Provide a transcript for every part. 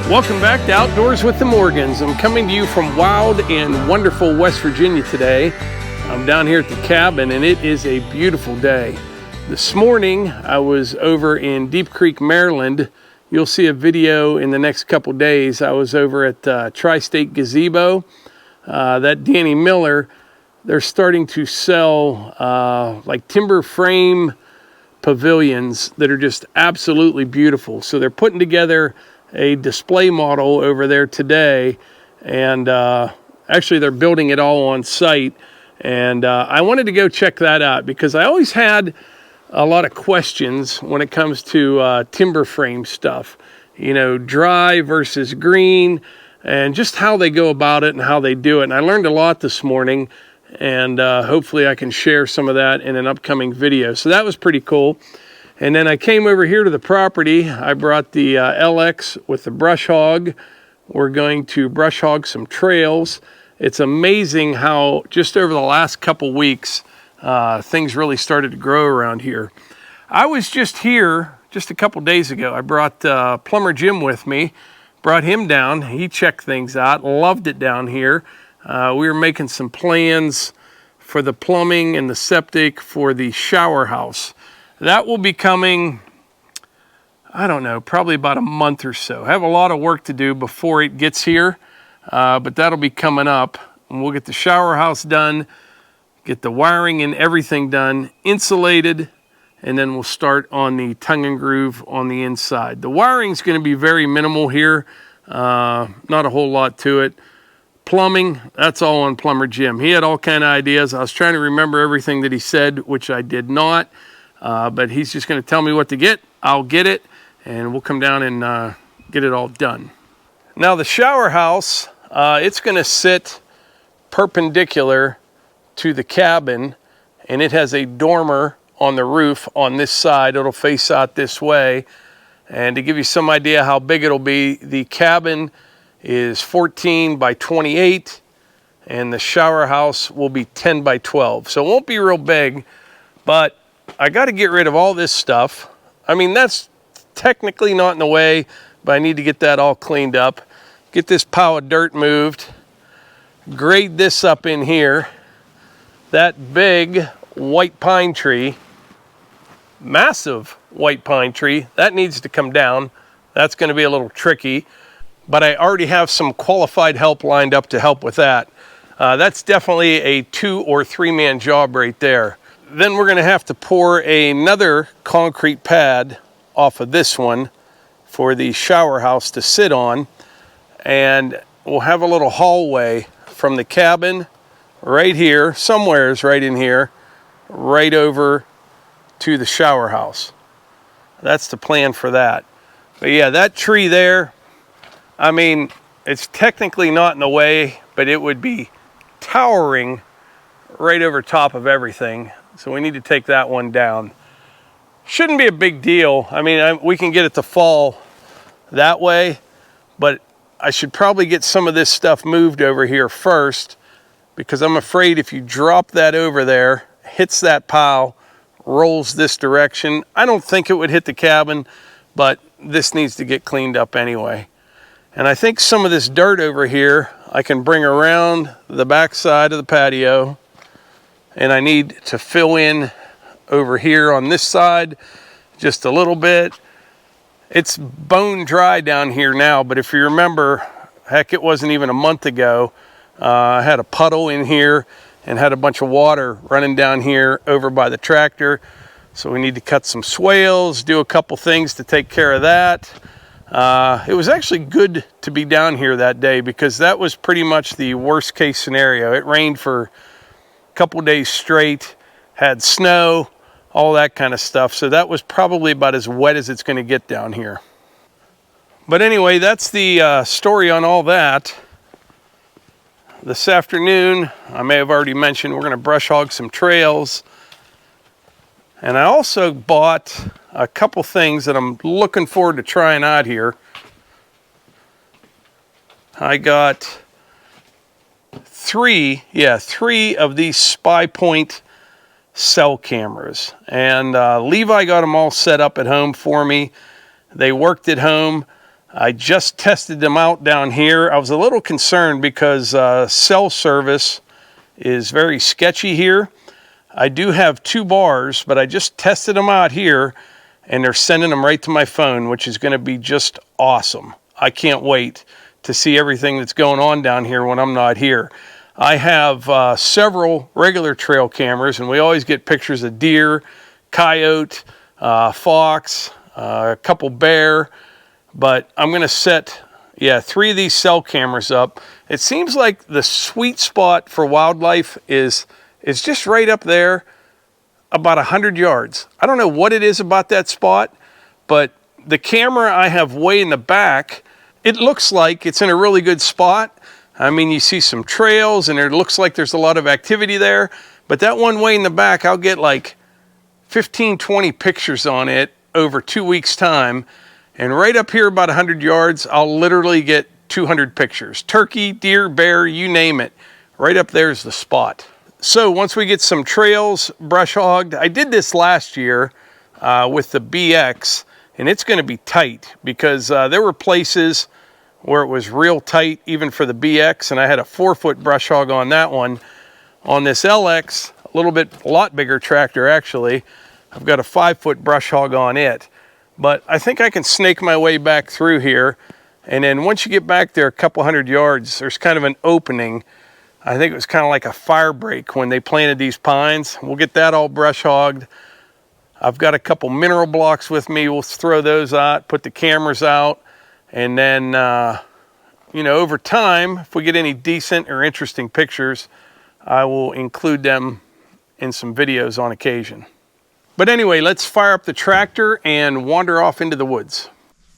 Welcome back to Outdoors with the Morgans. I'm coming to you from wild and wonderful West Virginia today. I'm down here at the cabin and it is a beautiful day. This morning I was over in Deep Creek, Maryland. You'll see a video in the next couple days. I was over at Tri-State Gazebo. That Danny Miller, they're starting to sell like timber frame pavilions that are just absolutely beautiful. So they're putting together a display model over there today, and actually they're building it all on site, and I wanted to go check that out because I always had a lot of questions when it comes to timber frame stuff, you know, dry versus green, and just how they go about it and how they do it. And I learned a lot this morning, and hopefully I can share some of that in an upcoming video. So that was pretty cool. And then I came over here to the property. I brought the LX with the Brush Hog. We're going to brush hog some trails. It's amazing how just over the last couple weeks, things really started to grow around here. I was just here just a couple days ago. I brought Plumber Jim with me, brought him down. He checked things out, loved it down here. We were making some plans for the plumbing and the septic for the shower house. That will be coming, I don't know, probably about a month or so. I have a lot of work to do before it gets here, but that'll be coming up. And we'll get the shower house done, get the wiring and everything done, insulated, and then we'll start on the tongue and groove on the inside. The wiring's going to be very minimal here, not a whole lot to it. Plumbing, that's all on Plumber Jim. He had all kind of ideas. I was trying to remember everything that he said, which I did not. But he's just going to tell me what to get. I'll get it, and we'll come down and get it all done. Now the shower house, it's going to sit perpendicular to the cabin, and it has a dormer on the roof on this side. It'll face out this way. And to give you some idea how big it'll be, the cabin is 14 by 28, and the shower house will be 10 by 12. So it won't be real big, but I got to get rid of all this stuff. I mean, that's technically not in the way, but I need to get that all cleaned up. Get this pile of dirt moved. Grade this up in here. That big white pine tree, massive white pine tree, that needs to come down. That's going to be a little tricky, but I already have some qualified help lined up to help with that. That's definitely a 2 or 3 man job right there. Then we're going to have to pour another concrete pad off of this one for the shower house to sit on. And we'll have a little hallway from the cabin right here, somewhere's right in here, right over to the shower house. That's the plan for that. But yeah, that tree there, I mean, it's technically not in the way, but it would be towering right over top of everything. So we need to take that one down. Shouldn't be a big deal. I mean, we can get it to fall that way, but I should probably get some of this stuff moved over here first, because I'm afraid if you drop that over there, hits that pile, rolls this direction, I don't think it would hit the cabin, but this needs to get cleaned up anyway. And I think some of this dirt over here, I can bring around the back side of the patio, and I need to fill in over here on this side just a little bit. It's bone dry down here now, but if you remember, heck, it wasn't even a month ago, I had a puddle in here and had a bunch of water running down here over by the tractor. So we need to cut some swales, do a couple things to take care of that. It was actually good to be down here that day because that was pretty much the worst case scenario. It rained for couple days straight, had snow, all that kind of stuff. So that was probably about as wet as it's going to get down here. But anyway, that's the story on all that. This afternoon, I may have already mentioned, we're going to brush hog some trails. And I also bought a couple things that I'm looking forward to trying out here. I got three of these Spypoint cell cameras, and Levi got them all set up at home for me. They worked at home. I just tested them out down here. I was a little concerned because cell service is very sketchy here. I do have 2 bars, but I just tested them out here and they're sending them right to my phone, which is going to be just awesome. I can't wait to see everything that's going on down here when I'm not here. I have several regular trail cameras, and we always get pictures of deer, coyote, fox, a couple bear, but I'm going to set 3 of these cell cameras up. It seems like the sweet spot for wildlife is just right up there, about 100 yards. I don't know what it is about that spot, but the camera I have way in the back, it looks like it's in a really good spot. I mean, you see some trails and it looks like there's a lot of activity there, but that one way in the back, I'll get like 15, 20 pictures on it over 2 weeks' time. And right up here about 100 yards, I'll literally get 200 pictures. Turkey, deer, bear, you name it. Right up there is the spot. So once we get some trails brush hogged, I did this last year with the BX, and it's going to be tight because there were places where it was real tight even for the BX, and I had a 4-foot brush hog on that one. On this LX, a lot bigger tractor actually, I've got a 5-foot brush hog on it. But I think I can snake my way back through here, and then once you get back there a couple 100 yards, there's kind of an opening. I think it was kind of like a fire break when they planted these pines. We'll get that all brush hogged. I've got a couple mineral blocks with me. We'll throw those out, put the cameras out, and then, you know, over time, if we get any decent or interesting pictures, I will include them in some videos on occasion. But anyway, let's fire up the tractor and wander off into the woods.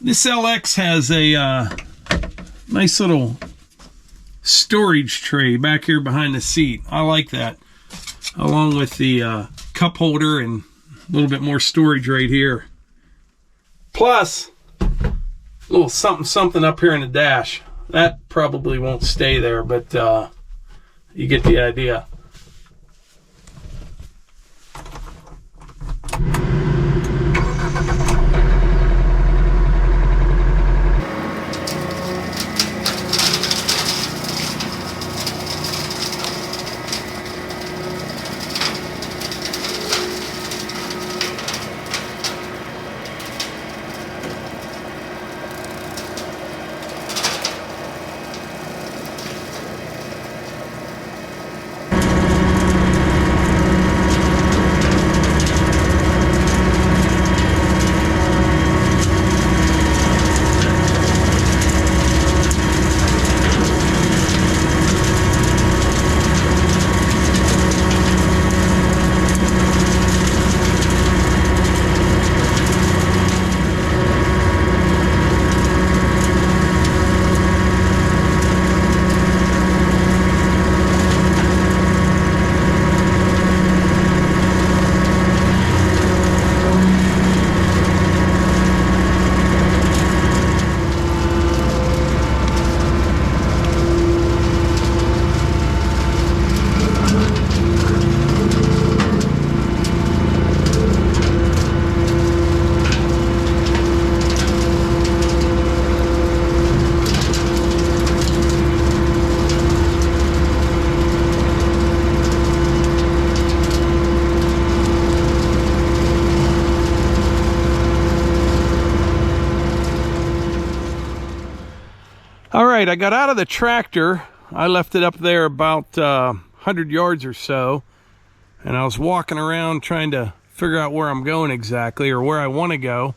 This LX has a nice little storage tray back here behind the seat. I like that, along with the cup holder and a little bit more storage right here. Plus, a little something up here in the dash. That probably won't stay there, but you get the idea. All right, I got out of the tractor. I left it up there about 100 yards or so, and I was walking around trying to figure out where I'm going exactly, or where I want to go.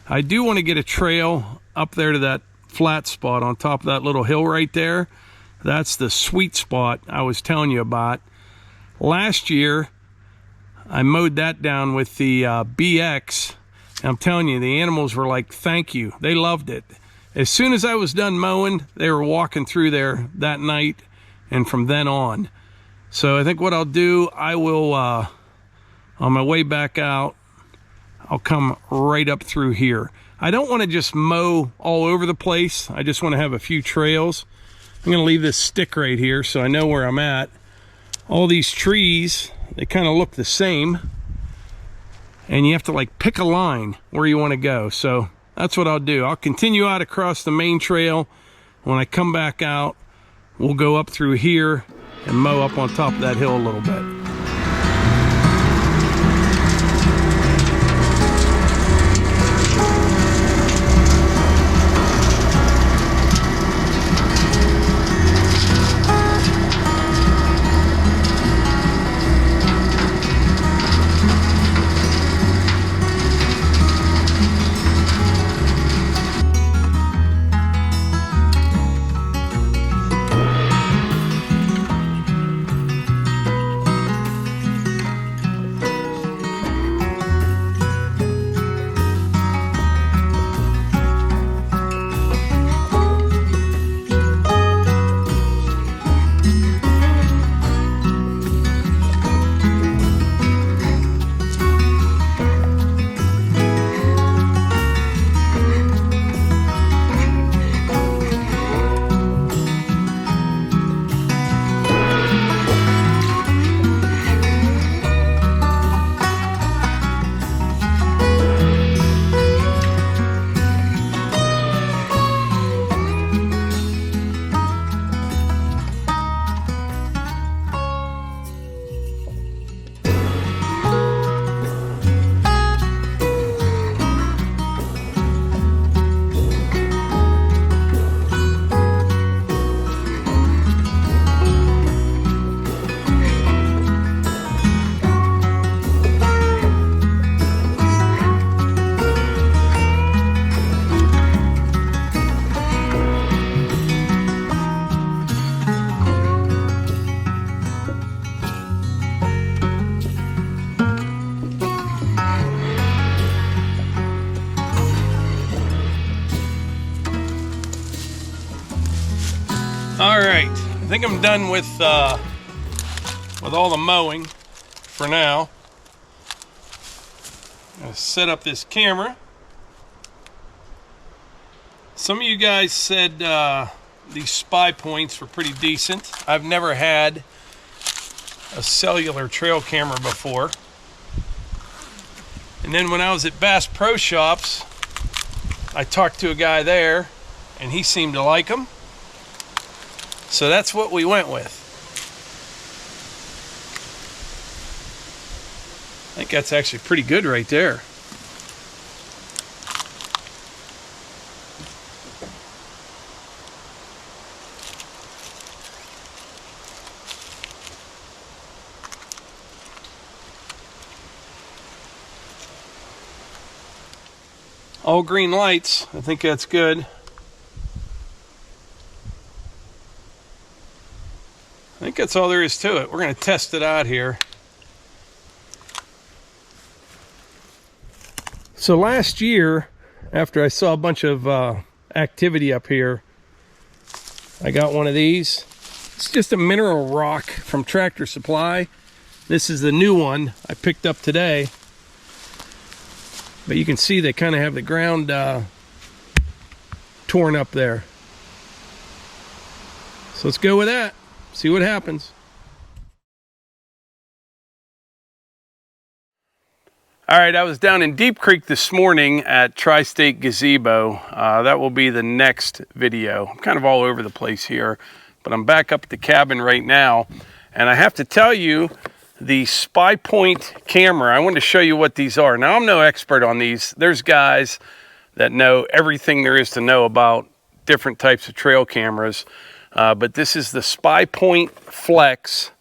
I do want to get a trail up there to that flat spot on top of that little hill right there. That's the sweet spot I was telling you about. Last year, I mowed that down with the BX. And I'm telling you, the animals were like, thank you. They loved it. As soon as I was done mowing, they were walking through there that night and from then on. So I think what I'll do, I will, on my way back out, I'll come right up through here. I don't want to just mow all over the place. I just want to have a few trails. I'm going to leave this stick right here so I know where I'm at. All these trees, they kind of look the same. And you have to like pick a line where you want to go. So that's what I'll do. I'll continue out across the main trail. When I come back out, we'll go up through here and mow up on top of that hill a little bit. All right, I think I'm done with all the mowing for now. I'm gonna set up this camera. Some of you guys said these Spypoints were pretty decent. I've never had a cellular trail camera before. And then when I was at Bass Pro Shops, I talked to a guy there and he seemed to like them. So that's what we went with. I think that's actually pretty good right there. All green lights, I think that's good. I think that's all there is to it. We're going to test it out here. So last year, after I saw a bunch of activity up here, I got one of these. It's just a mineral rock from Tractor Supply. This is the new one I picked up today. But you can see they kind of have the ground torn up there. So let's go with that. See what happens. All right, I was down in Deep Creek this morning at Tri-State Gazebo. That will be the next video. I'm kind of all over the place here, but I'm back up at the cabin right now. And I have to tell you, the Spypoint camera, I wanted to show you what these are. Now, I'm no expert on these. There's guys that know everything there is to know about different types of trail cameras. But this is the Spypoint Flex,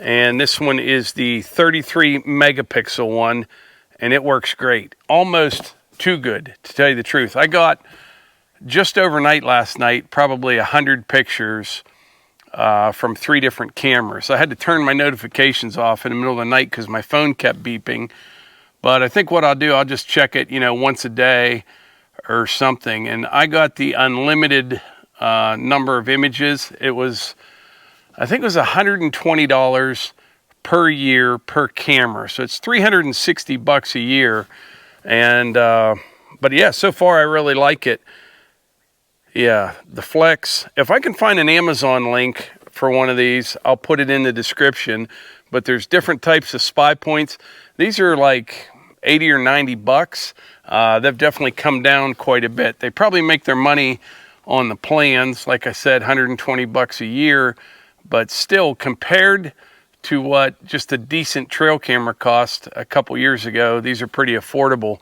and this one is the 33 megapixel one, and it works great. Almost too good, to tell you the truth. I got just overnight last night probably 100 pictures from 3 different cameras. I had to turn my notifications off in the middle of the night because my phone kept beeping. But I think what I'll do, I'll just check it, once a day or something. And I got the unlimited number of images. I think it was $120 per year per camera. So it's $360 a year. And, but yeah, so far I really like it. Yeah, the Flex. If I can find an Amazon link for one of these, I'll put it in the description. But there's different types of Spypoints. These are like 80 or 90 bucks. They've definitely come down quite a bit. They probably make their money on the plans, like I said, 120 bucks a year, but still, compared to what just a decent trail camera cost a couple years ago, these are pretty affordable.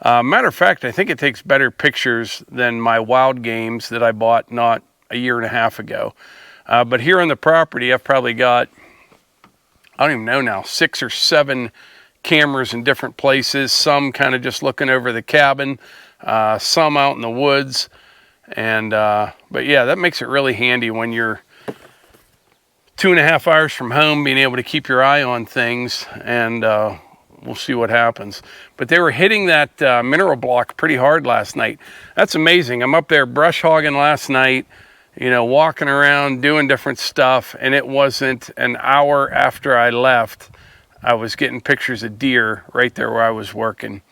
Matter of fact, I think it takes better pictures than my Wild Games that I bought not a year and a half ago. But here on the property, I've probably got, I don't even know now, 6 or 7 cameras in different places, some kind of just looking over the cabin, some out in the woods. And but yeah, that makes it really handy when you're 2.5 hours from home, being able to keep your eye on things, and we'll see what happens. But they were hitting that mineral block pretty hard last night. That's amazing. I'm up there brush hogging last night, you know, walking around doing different stuff, and it wasn't an hour after I left, I was getting pictures of deer right there where I was working.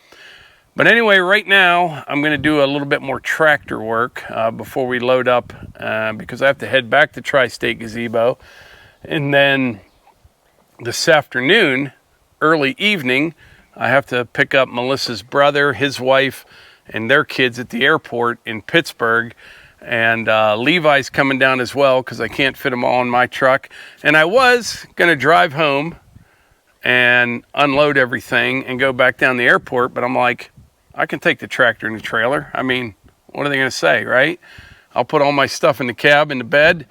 But anyway, right now I'm going to do a little bit more tractor work before we load up, because I have to head back to Tri-State Gazebo. And then this afternoon, early evening, I have to pick up Melissa's brother, his wife, and their kids at the airport in Pittsburgh. And Levi's coming down as well because I can't fit them all in my truck. And I was going to drive home and unload everything and go back down the airport, but I'm like, I can take the tractor and the trailer. I mean, what are they going to say, right? I'll put all my stuff in the cab, in the bed.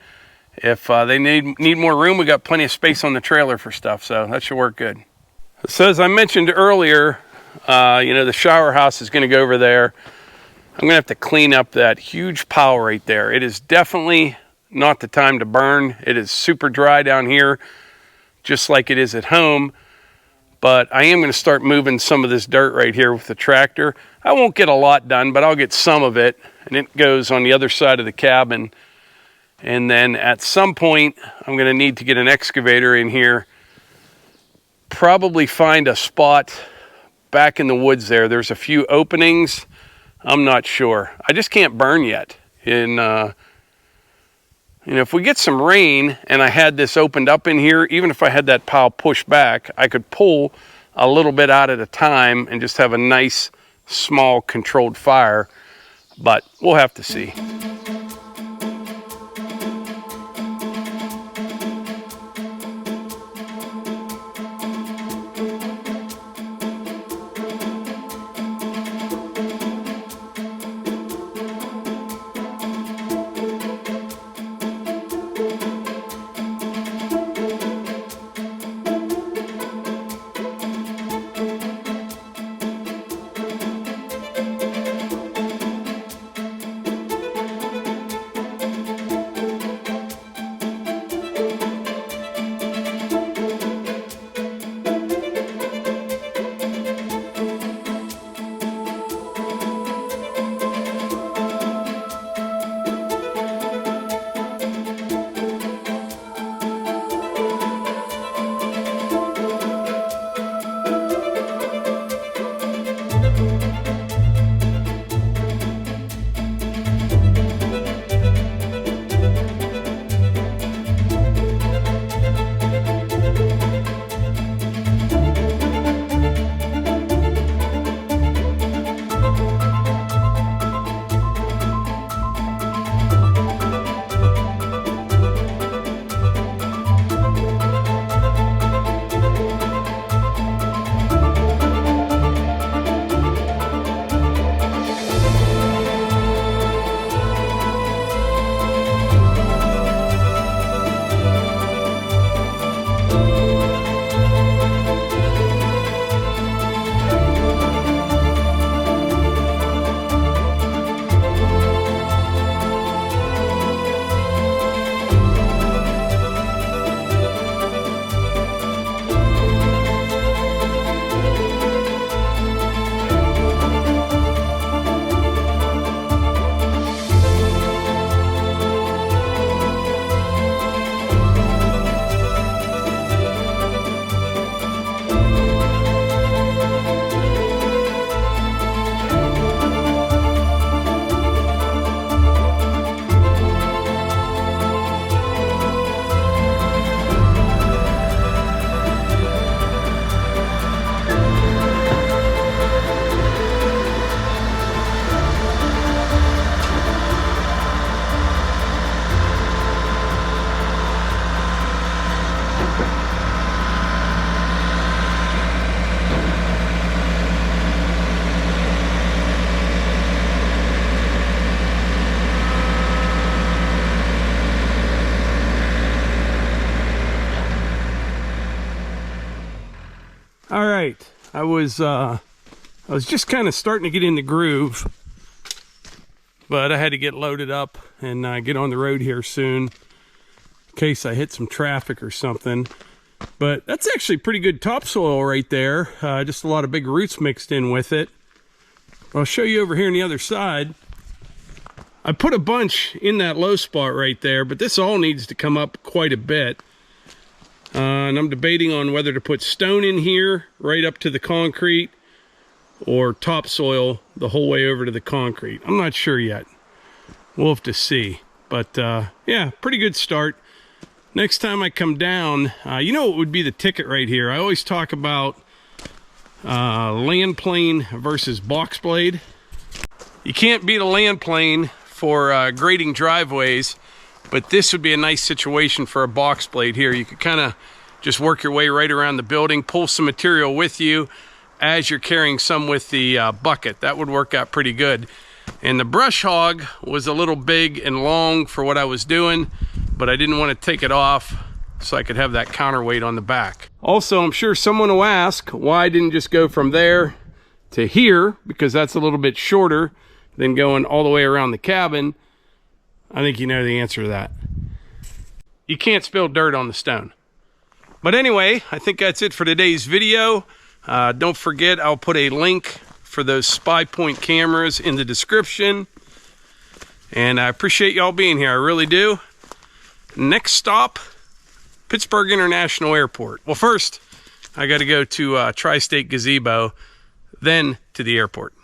If they need more room, we got plenty of space on the trailer for stuff, so that should work good. So as I mentioned earlier, you know, the shower house is going to go over there. I'm going to have to clean up that huge pile right there. It is definitely not the time to burn. It is super dry down here, just like it is at home. But I am going to start moving some of this dirt right here with the tractor. I won't get a lot done, but I'll get some of it, and it goes on the other side of the cabin. And then at some point, I'm going to need to get an excavator in here, probably find a spot back in the woods there. There's a few openings. I'm not sure. I just can't burn yet. You know, if we get some rain and I had this opened up in here, even if I had that pile pushed back, I could pull a little bit out at a time and just have a nice, small, controlled fire. But we'll have to see. right. I was just kind of starting to get in the groove, but I had to get loaded up and get on the road here soon in case I hit some traffic or something. But that's actually pretty good topsoil right there. Just a lot of big roots mixed in with it. I'll show you over here on the other side. I put a bunch in that low spot right there, but this all needs to come up quite a bit. And I'm debating on whether to put stone in here right up to the concrete or topsoil the whole way over to the concrete. I'm not sure yet. We'll have to see. But yeah, pretty good start. Next time I come down, you know what would be the ticket right here? I always talk about land plane versus box blade. You can't beat a land plane for grading driveways, but this would be a nice situation for a box blade here. You could kind of just work your way right around the building, pull some material with you as you're carrying some with the bucket. That would work out pretty good. And the Brush Hog was a little big and long for what I was doing, but I didn't want to take it off so I could have that counterweight on the back. Also, I'm sure someone will ask why I didn't just go from there to here, because that's a little bit shorter than going all the way around the cabin. I think you know the answer to that. You can't spill dirt on the stone. But anyway, I think that's it for today's video. Don't forget, I'll put a link for those Spypoint cameras in the description. And I appreciate y'all being here, I really do. Next stop, Pittsburgh International Airport. Well, first, I got to go to Tri-State Gazebo, then to the airport.